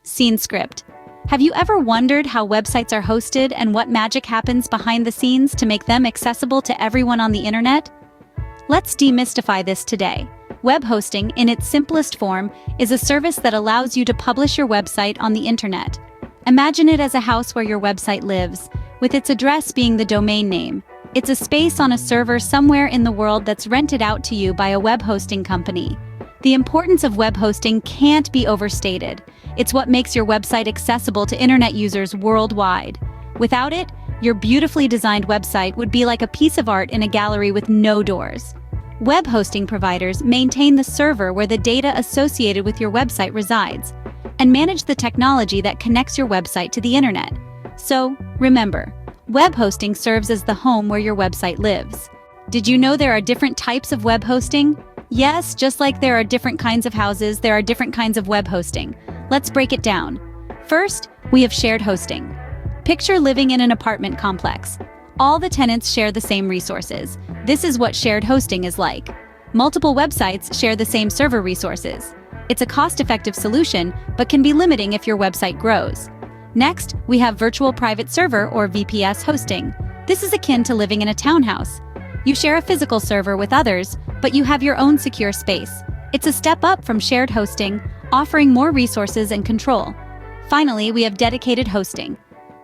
Scene script. Have you ever wondered how websites are hosted and what magic happens behind the scenes to make them accessible to everyone on the internet? Let's demystify this today. Web hosting, in its simplest form, is a service that allows you to publish your website on the internet. Imagine it as a house where your website lives, with its address being the domain name. It's a space on a server somewhere in the world that's rented out to you by a web hosting company. The importance of web hosting can't be overstated. It's what makes your website accessible to internet users worldwide. Without it, your beautifully designed website would be like a piece of art in a gallery with no doors. Web hosting providers maintain the server where the data associated with your website resides, and manage the technology that connects your website to the internet. So, remember, web hosting serves as the home where your website lives. Did you know there are different types of web hosting? Yes, just like there are different kinds of houses, there are different kinds of web hosting. Let's break it down. First, we have shared hosting. Picture living in an apartment complex. All the tenants share the same resources. This is what shared hosting is like. Multiple websites share the same server resources. It's a cost-effective solution, but can be limiting if your website grows. Next, we have virtual private server or VPS hosting. This is akin to living in a townhouse. You share a physical server with others, but you have your own secure space. It's a step up from shared hosting, offering more resources and control. Finally, we have dedicated hosting.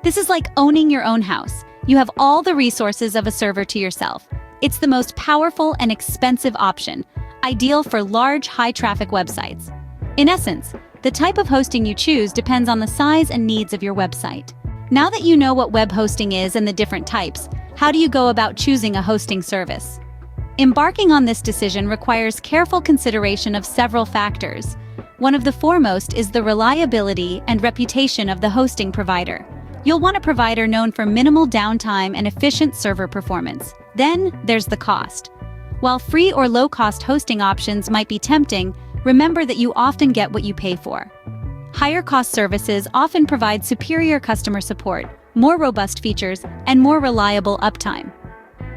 This is like owning your own house. You have all the resources of a server to yourself. It's the most powerful and expensive option, ideal for large, high-traffic websites. In essence, the type of hosting you choose depends on the size and needs of your website. Now that you know what web hosting is and the different types, how do you go about choosing a hosting service? Embarking on this decision requires careful consideration of several factors. One of the foremost is the reliability and reputation of the hosting provider. You'll want a provider known for minimal downtime and efficient server performance. Then, there's the cost. While free or low-cost hosting options might be tempting, remember that you often get what you pay for. Higher-cost services often provide superior customer support, more robust features, and more reliable uptime.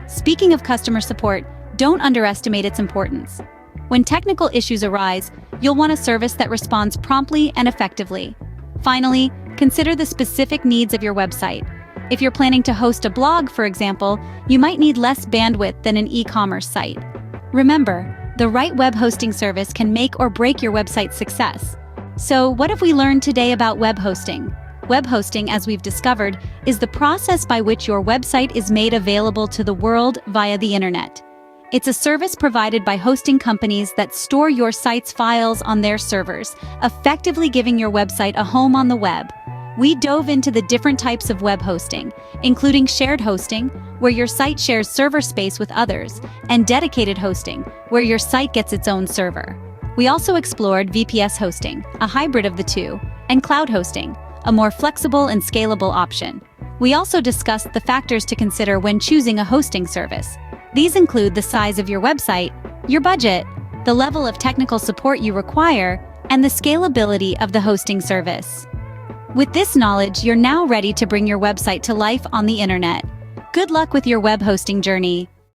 Speaking of customer support, don't underestimate its importance. When technical issues arise, you'll want a service that responds promptly and effectively. Finally, consider the specific needs of your website. If you're planning to host a blog, for example, you might need less bandwidth than an e-commerce site. Remember, the right web hosting service can make or break your website's success. So, what have we learned today about web hosting? Web hosting, as we've discovered, is the process by which your website is made available to the world via the internet. It's a service provided by hosting companies that store your site's files on their servers, effectively giving your website a home on the web. We dove into the different types of web hosting, including shared hosting, where your site shares server space with others, and dedicated hosting, where your site gets its own server. We also explored VPS hosting, a hybrid of the two, and cloud hosting, a more flexible and scalable option. We also discussed the factors to consider when choosing a hosting service. These include the size of your website, your budget, the level of technical support you require, and the scalability of the hosting service. With this knowledge, you're now ready to bring your website to life on the internet. Good luck with your web hosting journey.